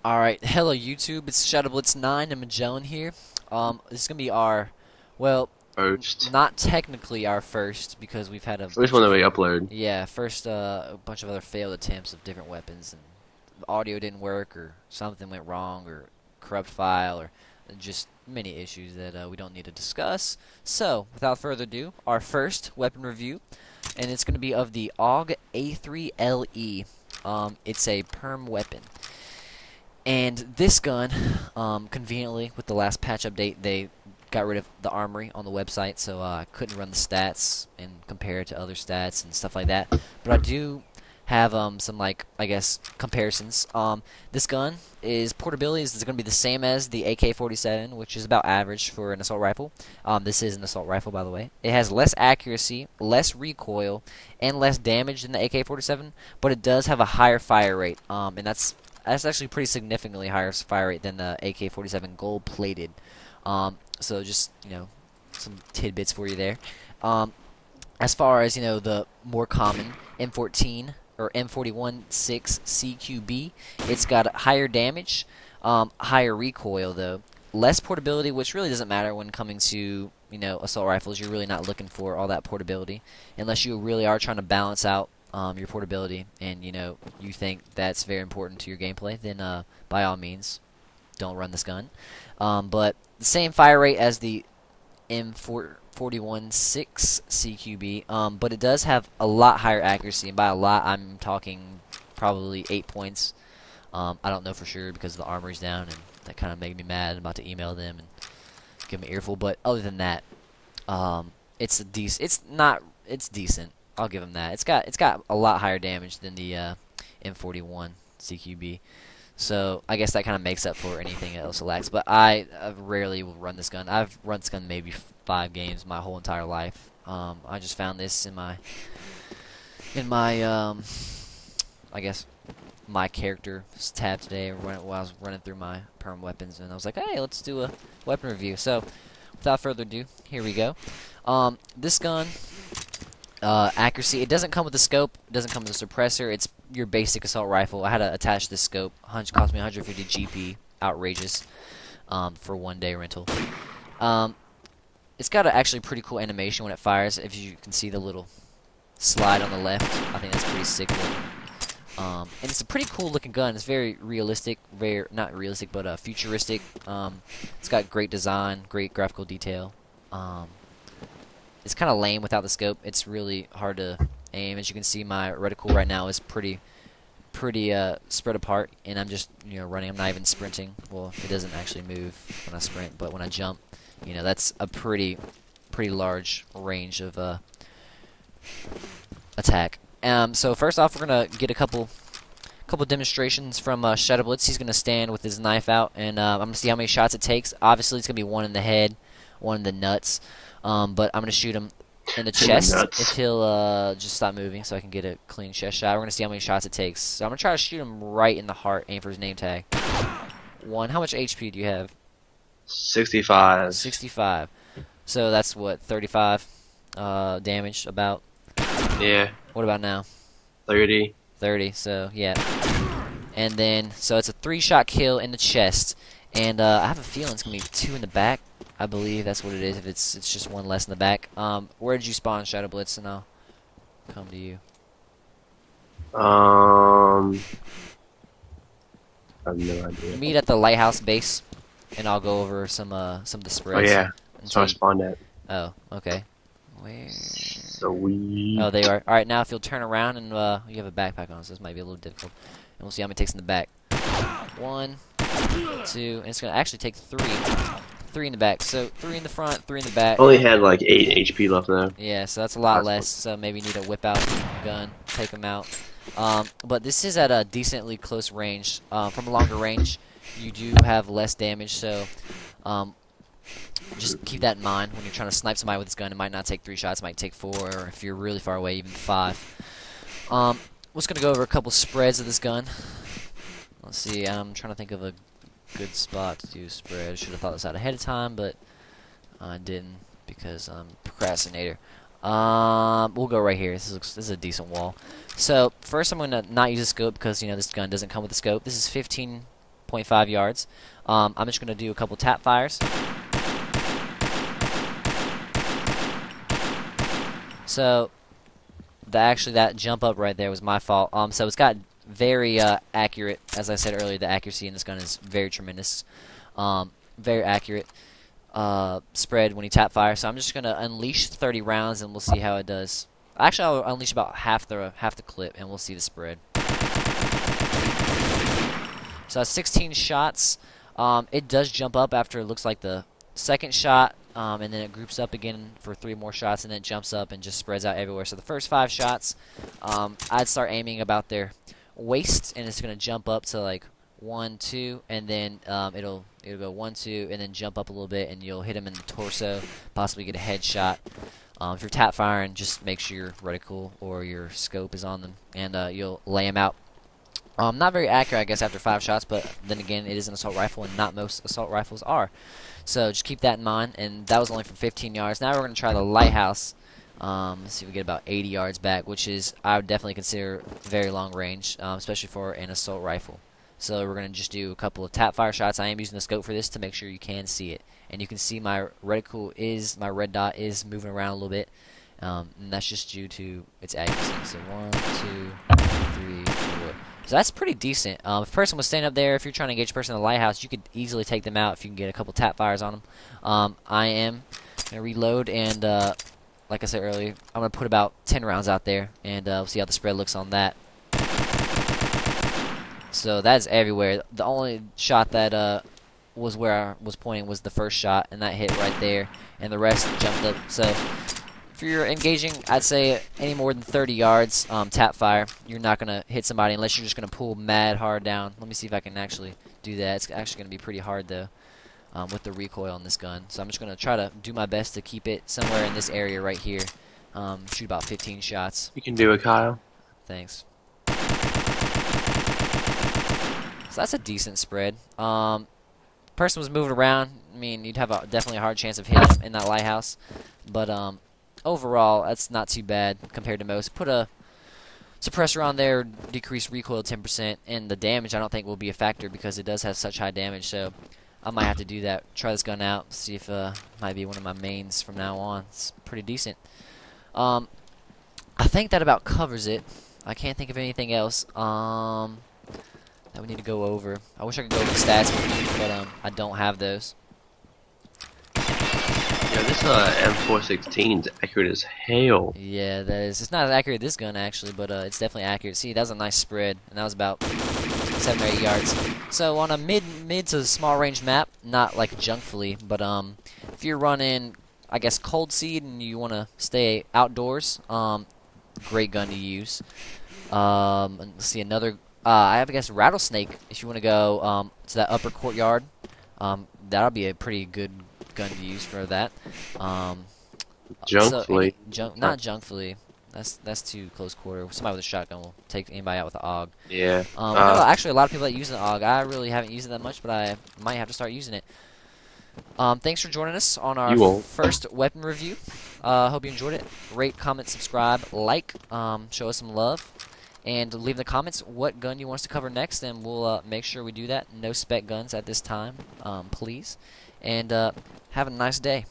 Alright, hello YouTube, it's ShadowBlitz9 and Magellan here. This is gonna be our, well, First. not technically our first because we've had a First bunch one that of, we upload. yeah, first a bunch of other failed attempts of different weapons and the audio didn't work or something went wrong or corrupt file or just many issues that we don't need to discuss. So, without further ado, our first weapon review, and it's gonna be of the Aug A3 LE. It's a perm weapon. And this gun, conveniently, with the last patch update, they got rid of the armory on the website, so I couldn't run the stats and compare it to other stats and stuff like that. But I do have some, like, I guess, comparisons. This gun is portability is going to be the same as the AK-47, which is about average for an assault rifle. This is an assault rifle, by the way. It has less accuracy, less recoil, and less damage than the AK-47, but it does have a higher fire rate, and that's actually pretty significantly higher fire rate than the AK-47 gold-plated. So just, some tidbits for you there. As far as, the more common M14 or M41-6 CQB, it's got higher damage, higher recoil though, less portability, which really doesn't matter when coming to, assault rifles. You're really not looking for all that portability unless you really are trying to balance out your portability, and you think that's very important to your gameplay, then by all means, don't run this gun. But the same fire rate as the M41-6 CQB, but it does have a lot higher accuracy, and by a lot, I'm talking probably 8 points. I don't know for sure because the armory's down, and that kind of made me mad. I'm about to email them and give them an earful, but other than that, it's a decent. It's decent. I'll give him that. It's got a lot higher damage than the M41 CQB. So I guess that kind of makes up for anything else it lacks. But I rarely will run this gun. I've run this gun maybe 5 games my whole entire life. I just found this in my I guess my character tab today while I was running through my perm weapons, and I was like, hey, let's do a weapon review. So without further ado, here we go. This gun. Accuracy. It doesn't come with a scope. It doesn't come with a suppressor. It's your basic assault rifle. I had to attach this scope. Cost me 150 GP. Outrageous. For 1 day rental. It's got a actually pretty cool animation when it fires. If you can see the little slide on the left, I think that's pretty sick looking. And it's a pretty cool looking gun. It's very realistic. Very not realistic, but futuristic. It's got great design, great graphical detail. It's kind of lame without the scope. It's really hard to aim. As you can see, my reticle right now is pretty spread apart, and I'm just running. I'm not even sprinting. Well, it doesn't actually move when I sprint, but when I jump, that's a pretty large range of attack. So first off, we're gonna get a couple demonstrations from Shadow Blitz. He's gonna stand with his knife out, and I'm gonna see how many shots it takes. Obviously, it's gonna be one in the head, one in the nuts. But I'm gonna shoot him in the chest if he'll just stop moving, so I can get a clean chest shot. We're gonna see how many shots it takes. So I'm gonna try to shoot him right in the heart. Aim for his name tag. 1. How much HP do you have? 65. 65. So that's what, 35 damage about. Yeah. What about now? 30. 30. So yeah. And then so it's a 3-shot kill in the chest, and I have a feeling it's gonna be 2 in the back. I believe that's what it is. If it's just 1 less in the back. Where did you spawn, Shadow Blitz? And I'll come to you. I have no idea. Meet at the lighthouse base, and I'll go over some of the Oh spreads. yeah. So I spawned at. Oh, okay. Where? Sweet. Oh, they are. All right, now if you'll turn around and you have a backpack on, so this might be a little difficult. And we'll see how many it takes in the back. 1, 2, and it's gonna actually take 3. 3 in the back. So 3 in the front, 3 in the back. Only had like 8 HP left though. Yeah, so that's a lot less. So maybe you need to whip out a gun, take them out. But this is at a decently close range. From a longer range, you do have less damage. So just keep that in mind when you're trying to snipe somebody with this gun. It might not take 3 shots. It might take 4, or if you're really far away, even 5. We're just gonna go over a couple spreads of this gun. Let's see. I'm trying to think of a good spot to do spread. Should have thought this out ahead of time, but I didn't because I'm a procrastinator. We'll go right here. This is a decent wall. So first, I'm gonna not use a scope because this gun doesn't come with a scope. This is 15 0.5 yards. I'm just going to do a couple tap fires. So that jump up right there was my fault. So it's got very accurate. As I said earlier, the accuracy in this gun is very tremendous. Very accurate spread when you tap fire. So I'm just gonna unleash 30 rounds, and we'll see how it does. Actually, I'll unleash about half the clip, and we'll see the spread. So 16 shots. It does jump up after it looks like the second shot, and then it groups up again for 3 more shots, and then it jumps up and just spreads out everywhere. So the first 5 shots, I'd start aiming about their waist, and it's gonna jump up to like 1, 2, and then it'll go 1, 2, and then jump up a little bit, and you'll hit him in the torso, possibly get a headshot. If you're tap firing, just make sure your reticle or your scope is on them, and you'll lay them out. Not very accurate, I guess, after 5 shots, but then again, it is an assault rifle, and not most assault rifles are. So just keep that in mind, and that was only from 15 yards. Now we're going to try the lighthouse. Let's see if we get about 80 yards back, which is, I would definitely consider very long range, especially for an assault rifle. So we're going to just do a couple of tap fire shots. I am using the scope for this to make sure you can see it. And you can see my reticle my red dot is moving around a little bit. And that's just due to its accuracy. So 1, 2, 3, 4. So that's pretty decent. If a person was standing up there, if you're trying to engage a person in the lighthouse, you could easily take them out if you can get a couple tap fires on them. I am going to reload, and like I said earlier, I'm going to put about 10 rounds out there, and we'll see how the spread looks on that. So that's everywhere. The only shot that was where I was pointing was the first shot, and that hit right there, and the rest jumped up. So if you're engaging, I'd say any more than 30 yards, tap fire, you're not going to hit somebody unless you're just going to pull mad hard down. Let me see if I can actually do that. It's actually going to be pretty hard, though, with the recoil on this gun. So I'm just going to try to do my best to keep it somewhere in this area right here. Shoot about 15 shots. You can do it, Kyle. Thanks. So that's a decent spread. Person was moving around. I mean, you'd have definitely a hard chance of hitting him in that lighthouse. But overall, that's not too bad compared to most. Put a suppressor on there, decrease recoil 10%, and the damage I don't think will be a factor because it does have such high damage. So I might have to do that. Try this gun out. See if it might be one of my mains from now on. It's pretty decent. I think that about covers it. I can't think of anything else. That we need to go over. I wish I could go over the stats with you, but I don't have those. Yeah, this M416 is accurate as hell. Yeah, that is. It's not as accurate as this gun actually, but it's definitely accurate. See, that was a nice spread, and that was about 7 or 8 yards. So on a mid to small range map, not like junkfully, but if you're running, I guess, cold seed and you want to stay outdoors, great gun to use. Let's see another. I have, I guess, rattlesnake. If you want to go to that upper courtyard, that'll be a pretty good gun to use for that. Junkfully. Not junkfully. That's too close quarter. Somebody with a shotgun will take anybody out with an AUG. Yeah. I know actually a lot of people that use an AUG. I really haven't used it that much, but I might have to start using it. Thanks for joining us on our first weapon review. Hope you enjoyed it. Rate, comment, subscribe, like, show us some love. And leave in the comments what gun you want us to cover next, and we'll make sure we do that. No spec guns at this time, please. And have a nice day.